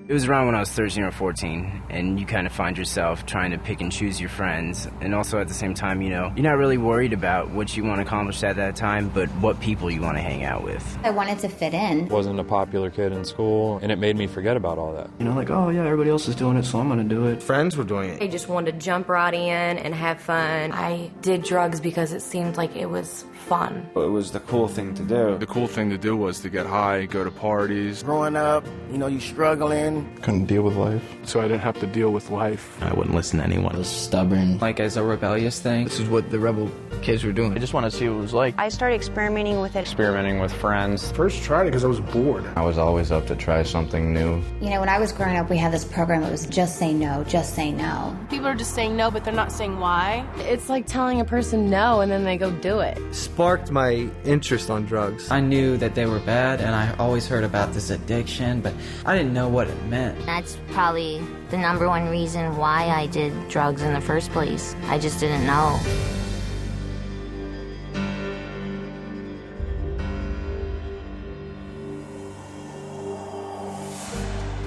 It was around when I was 13 or 14, and you kind of find yourself trying to pick and choose your friends, and also at the same time, you know, you're not really worried about what you want to accomplish at that time, but what people you want to hang out with. I wanted to fit in. Wasn't a popular kid in school, and it made me forget about all that. You know, like, oh yeah, everybody else is doing it, so I'm gonna do it. Friends were doing it. I just wanted to jump right in and have fun. I did drugs because it seemed like it was fun. It was the cool thing to do. The cool thing to do was to get high, go to parties. Growing up, you know, you struggling. Couldn't deal with life. So I didn't have to deal with life. I wouldn't listen to anyone. I was stubborn. Like as a rebellious thing. This is what the rebel kids were doing. I just wanted to see what it was like. I started experimenting with it. Experimenting with friends. First tried it because I was bored. I was always up to try something new. You know, when I was growing up, we had this program that was just say no, just say no. People are just saying no, but they're not saying why. It's like telling a person no and then they go do it. Sparked my interest on drugs. I knew that they were bad, and I always heard about this addiction, but I didn't know what it meant. That's probably the number one reason why I did drugs in the first place. I just didn't know.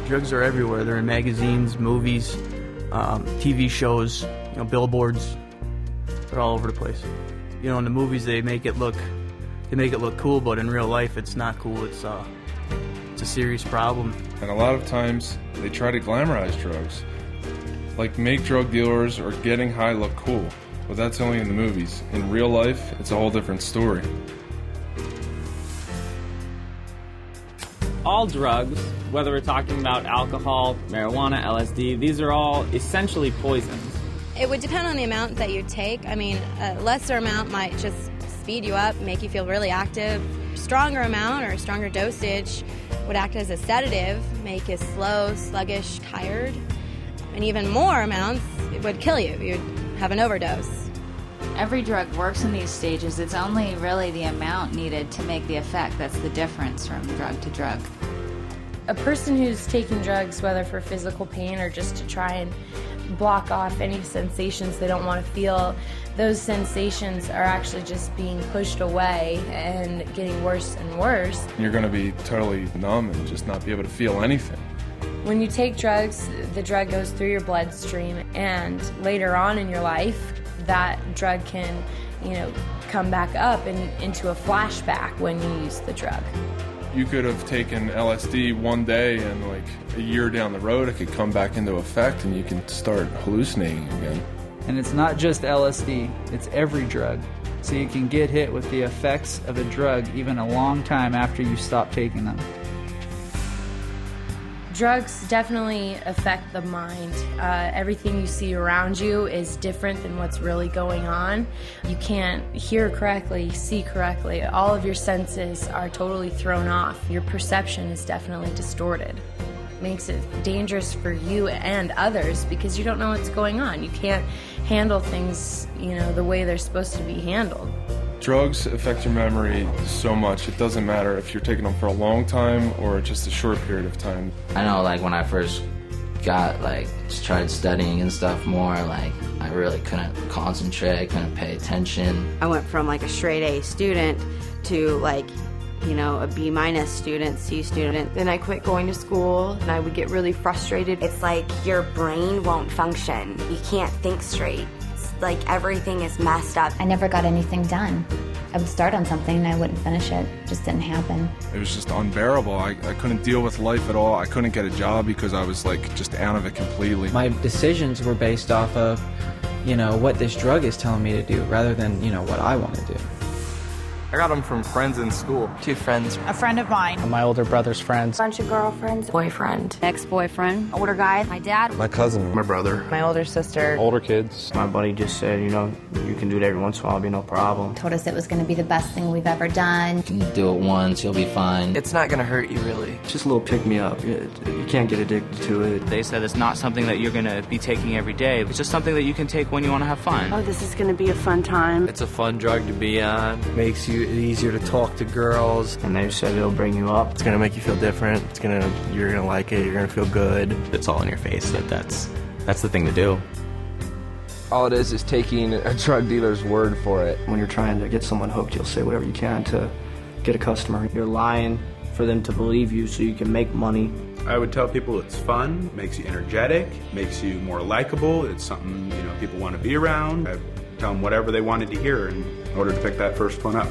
Drugs are everywhere. They're in magazines, movies, TV shows, you know, billboards. They're all over the place. You know, in the movies they make it look cool, but in real life it's not cool. It's a serious problem. And a lot of times they try to glamorize drugs. Like make drug dealers or getting high look cool. But that's only in the movies. In real life, it's a whole different story. All drugs, whether we're talking about alcohol, marijuana, LSD, these are all essentially poisons. It would depend on the amount that you take. I mean, a lesser amount might just speed you up, make you feel really active. Stronger amount or a stronger dosage would act as a sedative, make you slow, sluggish, tired. And even more amounts, it would kill you. You'd have an overdose. Every drug works in these stages. It's only really the amount needed to make the effect that's the difference from drug to drug. A person who's taking drugs, whether for physical pain or just to try and block off any sensations they don't want to feel, those sensations are actually just being pushed away and getting worse and worse. You're going to be totally numb and just not be able to feel anything. When you take drugs, the drug goes through your bloodstream, and later on in your life, that drug can, you know, come back up and into a flashback when you use the drug. You could have taken LSD one day and like a year down the road it could come back into effect and you can start hallucinating again. And it's not just LSD, it's every drug. So you can get hit with the effects of a drug even a long time after you stop taking them. Drugs definitely affect the mind. Everything you see around you is different than what's really going on. You can't hear correctly, see correctly. All of your senses are totally thrown off. Your perception is definitely distorted. It makes it dangerous for you and others because you don't know what's going on. You can't handle things, you know, the way they're supposed to be handled. Drugs affect your memory so much. It doesn't matter if you're taking them for a long time or just a short period of time. I know, like, when I first started studying and stuff more, like, I really couldn't concentrate, I couldn't pay attention. I went from, like, a straight A student to, like, you know, a B- student, C student. Then I quit going to school, and I would get really frustrated. It's like your brain won't function. You can't think straight. Like everything is messed up. I never got anything done. I would start on something and I wouldn't finish it. It just didn't happen. It was just unbearable. I couldn't deal with life at all. I couldn't get a job because I was like just out of it completely. My decisions were based off of, you know, what this drug is telling me to do rather than, you know, what I want to do. I got them from friends in school. 2 friends. A friend of mine. My older brother's friends. Bunch of girlfriends. Boyfriend. Ex-boyfriend. Older guy. My dad. My cousin. My brother. My older sister. Older kids. My buddy just said, you know, you can do it every once in a while, it'll be no problem. Told us it was going to be the best thing we've ever done. You can do it once, you'll be fine. It's not going to hurt you, really. It's just a little pick-me-up. You can't get addicted to it. They said it's not something that you're going to be taking every day. It's just something that you can take when you want to have fun. Oh, this is going to be a fun time. It's a fun drug to be on. Makes you easier to talk to girls. And they said it'll bring you up. It's gonna make you feel different. You're gonna like it. You're gonna feel good. It's all in your face. That's the thing to do. All it is taking a drug dealer's word for it. When you're trying to get someone hooked, you'll say whatever you can to get a customer. You're lying for them to believe you so you can make money. I would tell people it's fun, makes you energetic, makes you more likable. It's something, you know, people want to be around. I tell them whatever they wanted to hear in order to pick that first one up.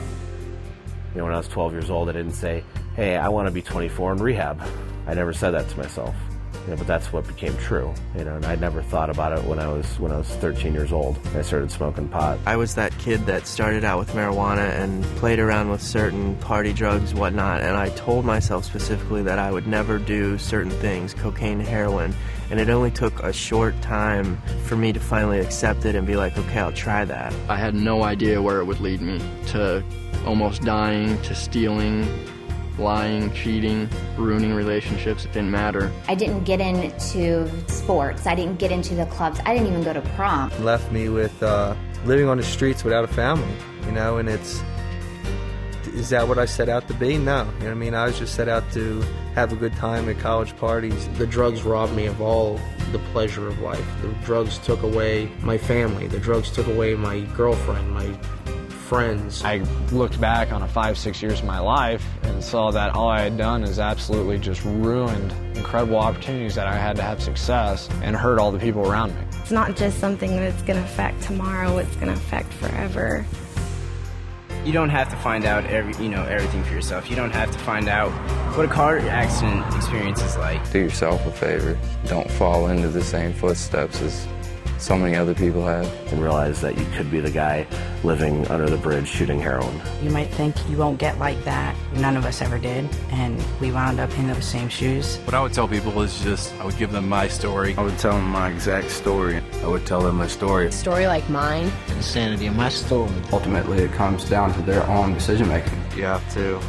You know, when I was 12 years old, I didn't say, hey, I want to be 24 in rehab. I never said that to myself. You know, but that's what became true. You know, and I never thought about it when I was 13 years old. I started smoking pot. I was that kid that started out with marijuana and played around with certain party drugs, whatnot, and I told myself specifically that I would never do certain things, cocaine, heroin, and it only took a short time for me to finally accept it and be like, okay, I'll try that. I had no idea where it would lead me, to almost dying, to stealing, lying, cheating, ruining relationships. It didn't matter. I didn't get into sports. I didn't get into the clubs. I didn't even go to prom. It left me with living on the streets without a family, you know, and is that what I set out to be? No. You know what I mean? I was just set out to have a good time at college parties. The drugs robbed me of all the pleasure of life. The drugs took away my family. The drugs took away my girlfriend, my friends. I looked back on 5-6 years of my life and saw that all I had done is absolutely just ruined incredible opportunities that I had to have success and hurt all the people around me. It's not just something that's going to affect tomorrow, it's going to affect forever. You don't have to find out everything for yourself. You don't have to find out what a car accident experience is like. Do yourself a favor. Don't fall into the same footsteps as so many other people have. And realize that you could be the guy living under the bridge shooting heroin. You might think you won't get like that. None of us ever did, and we wound up in those same shoes. What I would tell people is just, I would give them my story. I would tell them my exact story. I would tell them my story. A story like mine. The insanity of my story. Ultimately, it comes down to their own decision making. You have to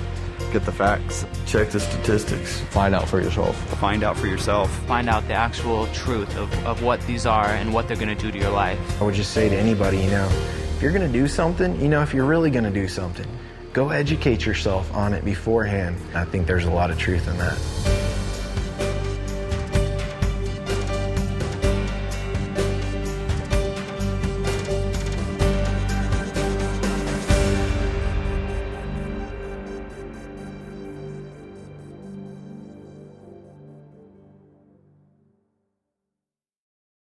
get the facts. Check the statistics. Find out for yourself. Find out for yourself. Find out the actual truth of what these are and what they're going to do to your life. I would just say to anybody, you know, if you're going to do something, you know, if you're really going to do something, go educate yourself on it beforehand. I think there's a lot of truth in that.